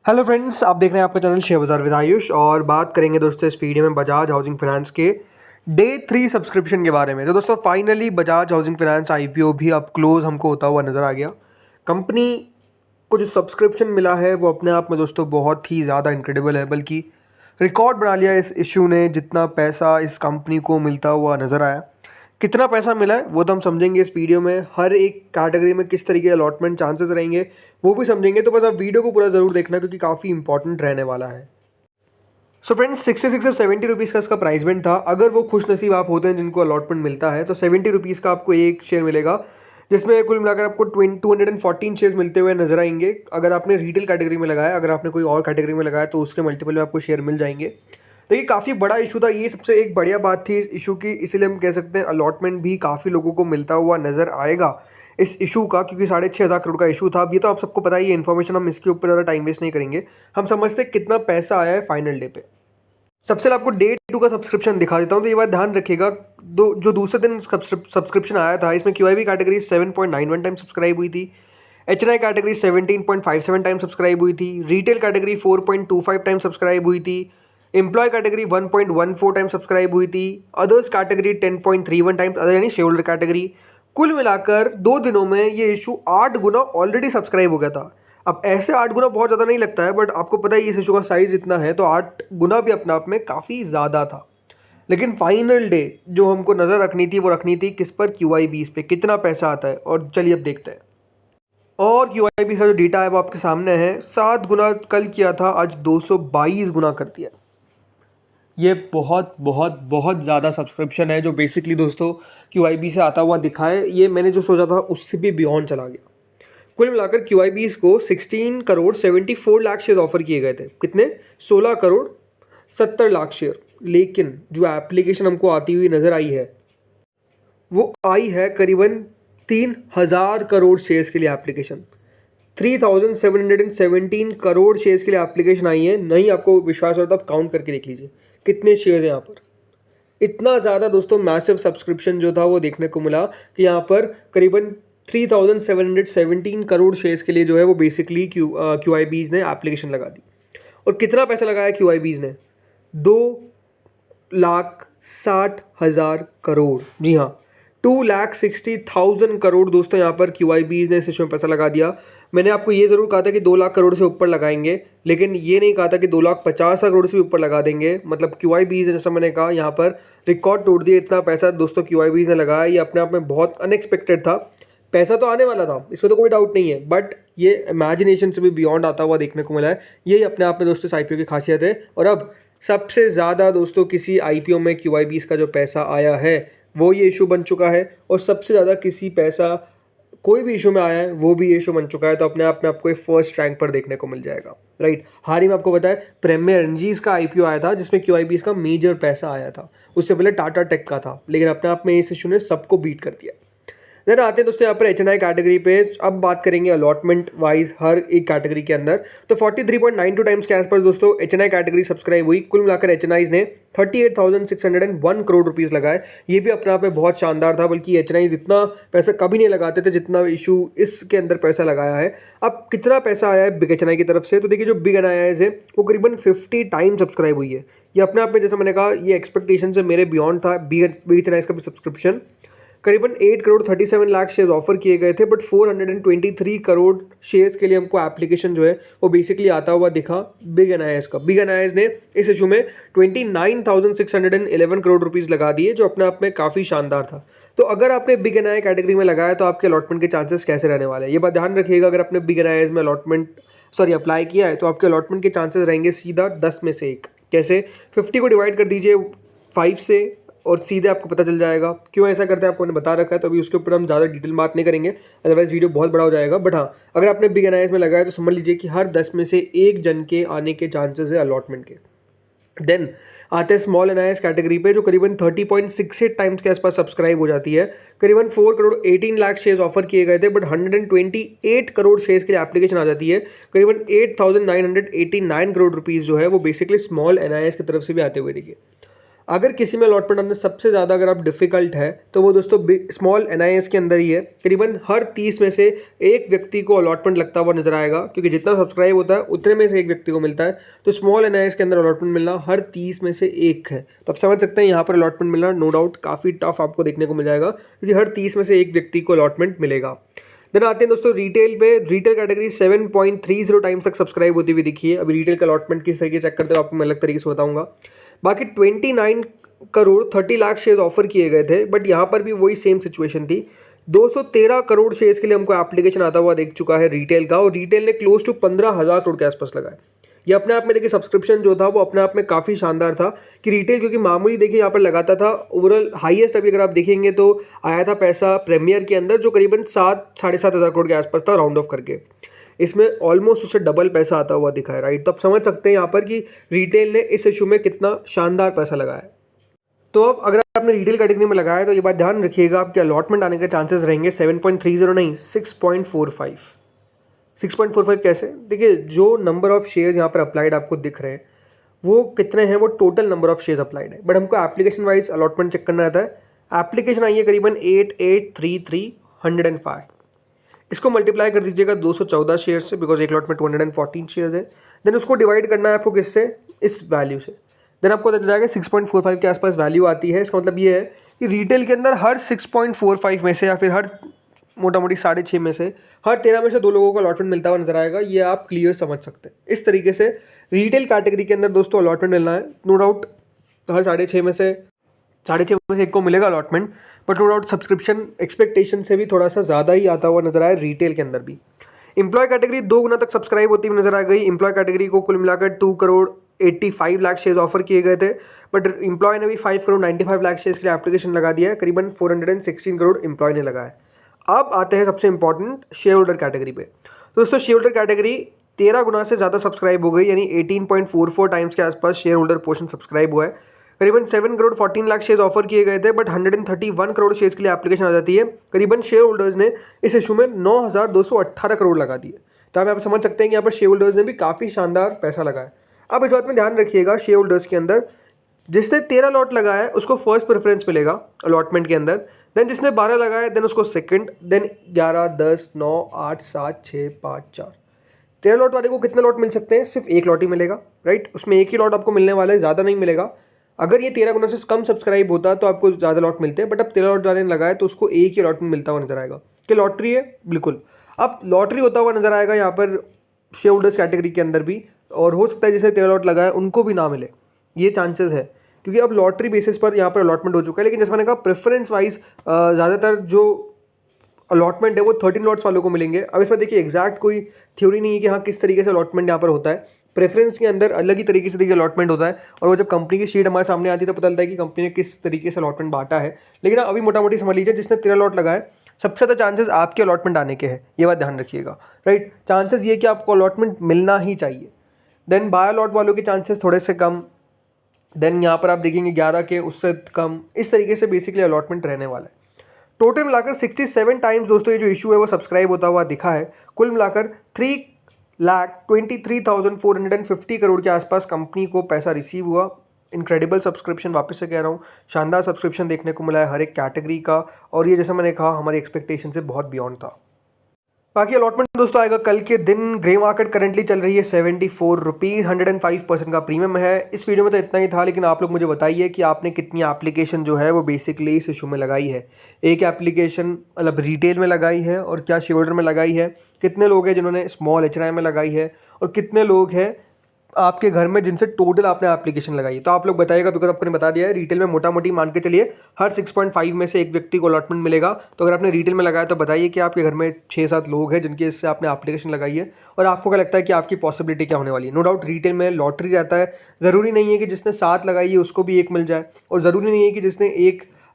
Hello friends, आप देख रहे हैं आपका चैनल शेयर बाजार विद आयुष। और बात करेंगे दोस्तों इस वीडियो में बजाज हाउसिंग फाइनेंस के डे 3 सब्सक्रिप्शन के बारे में। तो दोस्तों finally Bajaj housing finance IPO भी अब क्लोज हमको होता हुआ नज़र आ गया। कंपनी को जो सब्सक्रिप्शन मिला है वो अपने आप में दोस्तों बहुत ही ज़्यादा इनक्रेडिबल है, बल्कि रिकॉर्ड बना लिया इस इशू ने। जितना पैसा इस कंपनी को मिलता हुआ नज़र आया, कितना पैसा मिला है वो तो हम समझेंगे इस वीडियो में। हर एक कैटेगरी में किस तरीके के अलॉटमेंट चांसेस रहेंगे वो भी समझेंगे। तो बस आप वीडियो को पूरा ज़रूर देखना क्योंकि काफ़ी इंपॉर्टेंट रहने वाला है। सो फ्रेंड्स, 66 से 70 रुपीज़ का इसका प्राइस बैंड था। अगर वो खुश नसीब आप होते हैं जिनको अलॉटमेंट मिलता है तो 70 रुपीज़ का आपको एक शेयर मिलेगा, जिसमें कुल मिलाकर आपको 214 शेयर्स मिलते हुए नजर आएंगे। अगर आपने रिटेल कैटेगरी में लगाया, अगर आपने कोई और कैटेगरी में लगाया तो उसके मल्टीपल में आपको शेयर मिल जाएंगे। देखिए काफ़ी बड़ा इशू था ये, सबसे एक बढ़िया बात थी इस इशू की, इसीलिए हम कह सकते हैं अलॉटमेंट भी काफ़ी लोगों को मिलता हुआ नजर आएगा इस इशू का, क्योंकि 6,500 करोड़ का इशू था। अब ये तो आप सबको पता ही है इन्फॉर्मेशन, हम इसके ऊपर ज़्यादा टाइम वेस्ट नहीं करेंगे। हम समझते हैं कितना पैसा आया है फाइनल डे पे। सबसे पहले आपको डे 2 का सब्सक्रिप्शन दिखा देता हूँ। तो ये बात ध्यान रखिएगा, जो दूसरे दिन सब्सक्रिप्शन आया था इसमें क्यूआईबी कैटेगरी 7.91 टाइम सब्सक्राइब हुई थी, एचएनआई कैटेगरी 17.57 टाइम सब्सक्राइब हुई थी, रिटेल कैटेगरी 4.25 टाइम सब्सक्राइब हुई थी, एम्प्लॉय कैटेगरी 1.14 टाइम सब्सक्राइब हुई थी, अदर्स कैटेगरी 10.31 टाइम्स, अदर यानी शेयर होल्डर कैटेगरी। कुल मिलाकर 2 दिनों में ये इशू 8 गुना ऑलरेडी सब्सक्राइब हो गया था। अब ऐसे 8 गुना बहुत ज़्यादा नहीं लगता है, बट आपको पता है इस इशू का साइज़ इतना है तो 8 गुना भी अपने आप में काफ़ी ज़्यादा था। लेकिन फाइनल डे जो हमको नज़र रखनी थी वो रखनी थी किस पर, QIBs पे कितना पैसा आता है। और चलिए अब देखते हैं। और QIB का जो डेटा है वो आपके सामने है। 7 गुना कल किया था, आज 222 गुना कर दिया। ये बहुत बहुत बहुत ज़्यादा सब्सक्रिप्शन है जो बेसिकली दोस्तों QIB से आता हुआ दिखा है। ये मैंने जो सोचा था उससे भी बियॉन्ड चला गया। कुल मिलाकर QIBs को 16 करोड़ 74 लाख शेयर ऑफर किए गए थे। कितने? 16 करोड़ 70 लाख शेयर। लेकिन जो एप्लीकेशन हमको आती हुई नज़र आई है वो आई है करीबन 3,000 करोड़ शेयर्स के लिए एप्लीकेशन। 3,717 करोड़ शेयर्स के लिए एप्लीकेशन आई है। नहीं आपको विश्वास हो तो आप काउंट करके देख लीजिए कितने शेयर्स हैं यहाँ पर। इतना ज़्यादा दोस्तों मैसिव सब्सक्रिप्शन जो था वो देखने को मिला कि यहाँ पर करीबन 3,717 करोड़ शेयर्स के लिए जो है वो बेसिकली QIBs ने एप्लीकेशन लगा दी। और कितना पैसा लगाया QIBs ने? 2,60,000 करोड़। जी हाँ, 2,60,000 करोड़ दोस्तों यहाँ पर QIBs ने इस इशू में पैसा लगा दिया। मैंने आपको ये ज़रूर कहा था कि 2 लाख करोड़ से ऊपर लगाएंगे, लेकिन ये नहीं कहा था कि 2,50,000 करोड़ से भी ऊपर लगा देंगे। मतलब QIBs ने, जैसा मैंने कहा, यहाँ पर रिकॉर्ड तोड़ दिया। इतना पैसा दोस्तों QIBs ने लगाया, ये अपने आप में बहुत अनएक्सपेक्टेड था। पैसा तो आने वाला था, इसमें तो कोई डाउट नहीं है, बट ये इमेजिनेशन से भी बियॉन्ड आता हुआ देखने को मिला है। यही अपने आप में दोस्तों इस IPO की खासियत है। और अब सबसे ज़्यादा दोस्तों किसी IPO में QIBs का जो पैसा आया है वो ये इशू बन चुका है, और सबसे ज़्यादा किसी पैसा कोई भी इशू में आया है वो भी ये इशू बन चुका है। तो अपने आप में आपको एक फर्स्ट रैंक पर देखने को मिल जाएगा, राइट। हाल ही में आपको बताया प्रीमियर एनर्जीज का IPO आया था जिसमें QIBs का मेजर पैसा आया था। उससे पहले टाटा टेक का था, लेकिन अपने आप में इस इशू ने सबको बीट कर दिया। देन आते हैं दोस्तों यहाँ पर HNI कैटेगरी पे। अब बात करेंगे अलॉटमेंट वाइज हर एक कैटेगरी के अंदर। तो 43.92 टाइम्स के आसपास दोस्तों HNI कैटेगरी सब्सक्राइब हुई। कुल मिलाकर HNIs ने 38,601 करोड़ रुपीज़ लगाए। ये भी अपने आप में बहुत शानदार था, बल्कि HNIs इतना पैसा कभी नहीं लगाते थे जितना इशू इसके अंदर पैसा लगाया है। अब कितना पैसा आया है बिग HNI की तरफ से? तो देखिए जो बिग NIs है वो करीबन 50 टाइम सब्सक्राइब हुई है। ये अपने आप में, जैसा मैंने कहा, ये एक्सपेक्टेशन से मेरे बियॉन्ड था। बिग HNIs का भी सब्सक्रिप्शन करीबन 8 करोड़ 37 लाख शेयर ऑफर किए गए थे, बट 423 करोड़ शेयर्स के लिए हमको एप्लीकेशन जो है वो बेसिकली आता हुआ दिखा बिग NIs का। बिग NIs ने इस इशू में 29,611 करोड़ रुपीज़ लगा दिए, जो अपने आप में काफ़ी शानदार था। तो अगर आपने बिग NI कैटेगरी में लगाया तो आपके अलॉटमेंट के चांसेस कैसे रहने वाले हैं ये बात ध्यान रखिएगा। अगर आपने बिग NIs में अप्लाई किया है तो आपके अलॉटमेंट के चांसेस रहेंगे सीधा 10 में से 1। कैसे? 50 को डिवाइड कर दीजिए 5 से और सीधे आपको पता चल जाएगा। क्यों ऐसा करते हैं आपको मैंने बता रखा है, तो अभी उसके ऊपर हम ज़्यादा डिटेल बात नहीं करेंगे, अदरवाइज वीडियो बहुत बड़ा हो जाएगा। बट हाँ, अगर आपने बिग NIs में लगाया तो समझ लीजिए कि हर 10 में से 1 जन के आने के चांसेस है अलॉटमेंट के। देन आते हैं स्मॉल NIs कैटेगरी पे, जो करीबन 30.68 टाइम्स के आसपास सब्सक्राइब हो जाती है। करीबन 4 करोड़ 18 लाख शेयर्स ऑफर किए गए थे, बट 128 करोड़ शेयर्स के लिए एप्लीकेशन आ जाती है। करीबन 8,989 करोड़ रुपीज़ जो है वो बेसिकली स्मॉल NIs की तरफ से भी आते हुए देखिए। अगर किसी में अलॉटमेंट आना सबसे ज़्यादा अगर आप डिफ़िकल्ट है तो वो दोस्तों स्मॉल NIS के अंदर ही है। करीबन हर 30 में से एक व्यक्ति को अलॉटमेंट लगता हुआ नजर आएगा, क्योंकि जितना सब्सक्राइब होता है उतने में से एक व्यक्ति को मिलता है। तो स्मॉल NIS के अंदर अलॉटमेंट मिलना हर 30 में से एक है। तो आप समझ सकते हैं यहाँ पर अलॉटमेंट मिलना नो डाउट काफ़ी टफ आपको देखने को मिल जाएगा, क्योंकि हर 30 में से एक व्यक्ति को अलॉटमेंट मिलेगा। देन आते हैं दोस्तों रिटेल पे। रिटेल कैटेगरी 7.30 टाइम्स तक सब्सक्राइब होती हुई दिखी है। अभी रिटेल का अलॉटमेंट किस तरीके चेक करते हो आपको मैं अलग तरीके से बताऊंगा। बाकी 29 करोड़ 30 लाख शेयर्स ऑफर किए गए थे, बट यहाँ पर भी वही सेम सिचुएशन थी। 213 करोड़ शेयर्स के लिए हमको एप्लीकेशन आता हुआ देख चुका है रिटेल का, और रिटेल ने क्लोज टू 15,000 करोड़ के आसपास लगाए। ये अपने आप में देखिए सब्सक्रिप्शन जो था वो अपने आप में काफ़ी शानदार था कि रिटेल, क्योंकि मामूली देखिए यहाँ पर लगाता था। ओवरऑल हाईएस्ट अभी अगर आप देखेंगे तो आया था पैसा प्रीमियर के अंदर, जो करीबन 7-7.5 करोड़ के आसपास था राउंड ऑफ करके। इसमें ऑलमोस्ट उससे डबल पैसा आता हुआ दिखा है, राइट। तो आप समझ सकते हैं यहाँ पर कि रिटेल ने इस इशू में कितना शानदार पैसा लगाया। तो अब अगर आपने रिटेल कैटेगरी में लगाया तो ये बात ध्यान रखिएगा, आपके अलॉटमेंट आने के चांसेस रहेंगे 7.30 नहीं 6.45। 6.45 कैसे? देखिए जो नंबर ऑफ शेयर्स यहाँ पर अप्लाइड आपको दिख रहे हैं वो कितने हैं, वो total number of shares applied है, बट हमको एप्लीकेशन वाइज अलॉटमेंट चेक करना रहता है। एप्लीकेशन आई है करीबन 8833,105। इसको मल्टीप्लाई कर दीजिएगा 214 शेयर से, बिकॉज एक लॉट में 214 शेयर्स है। देन उसको डिवाइड करना है आपको किससे, इस वैल्यू से। देन आपको पता जाएगा 6.45 के आसपास वैल्यू आती है। इसका मतलब ये है कि रिटेल के अंदर हर 6.45 में से या फिर हर मोटा मोटी 6.5 में से हर 13 में से 2 लोगों को अलॉटमेंट मिलता हुआ नजर आएगा। ये आप क्लियर समझ सकते हैं। इस तरीके से रिटेल कैटेगरी के अंदर दोस्तों अलॉटमेंट मिलना है। नो डाउट हर 6.5 में से एक को मिलेगा allotment, but no doubt subscription expectation से भी थोड़ा सा ज़्यादा ही आता हुआ नजर आया रिटेल के अंदर भी। इंप्लॉय कैटेगरी 2 गुना तक सब्सक्राइब होती हुई नजर आ गई। इंप्लॉय कैटेगरी को कुल मिलाकर 2 करोड़ 85 लाख शेयर्स ऑफर किए गए थे, बट इंप्लॉय ने भी 5 करोड़ 95 लाख शेयर्स के लिए एप्लीकेशन लगा दिया है। करीबन 416 करोड़ इंप्लॉय ने लगाया है। अब आते हैं सबसे इंपॉर्टेंट शेयर होल्डर कैटेगरी पे। दोस्तों शेयर होल्डर कैटेगरी 13 गुना से ज़्यादा सब्सक्राइब हो गई, यानी 18.44 टाइम्स के आसपास शेयर होल्डर पोर्शन सब्सक्राइब हुआ है। करीबन 7 करोड़ 14 लाख शेयर्स ऑफर किए गए थे, बट 131 करोड़ शेयर्स के लिए एप्लीकेशन आ जाती है। करीबन शेयर होल्डर्स ने इस इशू में 9,218 करोड़ लगा दिए। तो आप समझ सकते हैं कि यहाँ पर शेयर होल्डर्स ने भी काफ़ी शानदार पैसा लगाया। अब इस बात में ध्यान रखिएगा, शेयर होल्डर्स के अंदर जिसने 13 लॉट लगाया है उसको फर्स्ट प्रेफरेंस मिलेगा अलॉटमेंट के अंदर। देन जिसने 12 लगाया देन उसको सेकंड, देन 11, 10, 9, 8, 7, 6, 5, 4। 13 लॉट वाले को कितने लॉट मिल सकते हैं? सिर्फ एक लॉट ही मिलेगा, राइट। उसमें एक ही लॉट आपको मिलने वाला है, ज़्यादा नहीं मिलेगा। अगर ये 13 गुना से कम सब्सक्राइब होता तो आपको ज़्यादा लॉट मिलते हैं, बट अब 13 लॉट वाले ने लगाए तो उसको एक ही लॉट में मिलता हुआ नजर आएगा। कि लॉटरी है, बिल्कुल। अब लॉटरी होता हुआ नजर आएगा यहाँ पर शेयर होल्डर्स कैटेगरी के अंदर भी, और हो सकता है जिसने 13 लॉट लगाया उनको भी ना मिले, ये चांसेस है, क्योंकि अब लॉटरी बेसिस पर यहाँ पर अलॉटमेंट हो चुका है। लेकिन जैसे मैंने कहा प्रेफरेंस वाइज ज़्यादातर जो अलॉटमेंट है वो 13 लॉट्स वालों को मिलेंगे। अब इसमें देखिए एग्जैक्ट कोई थ्योरी नहीं है कि हाँ किस तरीके से अलॉटमेंट यहाँ पर होता है। प्रेफरेंस के अंदर अलग ही तरीके से देखिए अलॉटमेंट होता है, और वो जब कंपनी की शीट हमारे सामने आती है तो पता चलता है कि कंपनी ने किस तरीके से अलॉटमेंट बांटा है। लेकिन अभी मोटा मोटी समझ लीजिए जिसने 13 लॉट लगाए सबसे ज़्यादा चांसेस आपके अलॉटमेंट आने के हैं, ये बात ध्यान रखिएगा, राइट। चांसेस ये कि आपको अलॉटमेंट मिलना ही चाहिए। देन 12 लॉट वालों के चांसेस थोड़े से कम, देन यहाँ पर आप देखेंगे 11 के उससे कम। इस तरीके से बेसिकली अलॉटमेंट रहने वाला है। टोटल मिलाकर 67 टाइम्स दोस्तों ये जो इशू है वो सब्सक्राइब होता हुआ दिखा है। कुल मिलाकर 3,23,450 करोड़ के आसपास कंपनी को पैसा रिसीव हुआ। इनक्रेडिबल सब्सक्रिप्शन, वापस से कह रहा हूँ, शानदार सब्सक्रिप्शन देखने को मिला है हर एक कैटेगरी का, और ये जैसा मैंने कहा हमारी एक्सपेक्टेशन से बहुत बियॉन्ड था। बाकी अलॉटमेंट दोस्तों आएगा कल के दिन। ग्रे मार्केट करंटली चल रही है 74 रुपीज़, 105% का प्रीमियम है। इस वीडियो में तो इतना ही था, लेकिन आप लोग मुझे बताइए कि आपने कितनी एप्लीकेशन जो है वो बेसिकली इस इशू में लगाई है। एक एप्लीकेशन मतलब रिटेल में लगाई है, और क्या शेयर होल्डर में लगाई है। कितने लोग हैं जिन्होंने स्मॉल HNI में लगाई है, और कितने लोग हैं आपके घर में जिनसे टोटल आपने एप्लीकेशन लगाई। तो आप लोग बताइएगा, बिकॉज आपने बता दिया है रिटेल में मोटा मोटी मान के चलिए हर 6.5 में से एक व्यक्ति को अलॉटमेंट मिलेगा। तो अगर आपने रिटेल में लगाया तो बताइए कि आपके घर में 6-7 लोग हैं जिनके इससे आपने एप्लीकेशन लगाई है, और आपको क्या लगता है कि आपकी पॉसिबिलिटी क्या होने वाली है। नो डाउट रिटेल में लॉटरी रहता है, ज़रूरी नहीं है कि जिसने 7 लगाई है उसको भी एक मिल जाए, और ज़रूरी नहीं है कि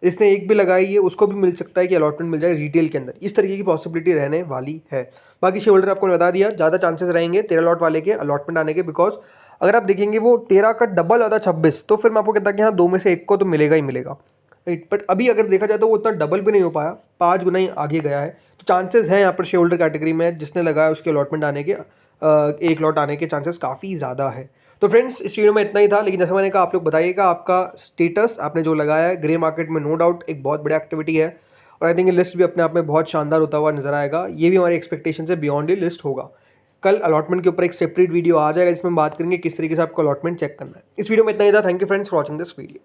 जिसने एक भी लगाई है उसको भी मिल सकता है कि अलॉटमेंट मिल जाए रिटेल के अंदर। इस तरीके की पॉसिबिलिटी रहने वाली है। बाकी शेयर होल्डर आपको बता दिया, ज़्यादा चांसेस रहेंगे 13 लॉट वाले के अलॉटमेंट आने के, बिकॉज अगर आप देखेंगे वो 13 का डबल आता 26, तो फिर मैं आपको कहता कि हाँ 2 में से 1 को तो मिलेगा ही मिलेगा, राइट। बट अभी अगर देखा जाए तो वो उतना डबल भी नहीं हो पाया, 5 गुना ही आगे गया है। तो चांसेस हैं यहाँ पर शेयर होल्डर कैटेगरी में जिसने लगाया उसके अलॉटमेंट आने के, एक लॉट आने के चांसेस काफ़ी ज़्यादा है। तो फ्रेंड्स इस वीडियो में इतना ही था, लेकिन जैसे मैंने कहा आप लोग बताइएगा आपका स्टेटस आपने जो लगाया है ग्रे मार्केट में, नो डाउट एक बहुत बड़ी एक्टिविटी है और आई थिंक ये लिस्ट भी अपने आप में बहुत शानदार होता हुआ नजर आएगा। ये भी हमारी एक्सपेक्टेशन से बियॉन्ड ही लिस्ट होगा। कल अलॉटमेंट के ऊपर एक सेपरेट वीडियो आ जाएगा जिसमें हम बात करेंगे किस तरीके से आपको अलॉटमेंट चेक करना है। इस वीडियो में इतना ही था। Thank you friends for watching this video.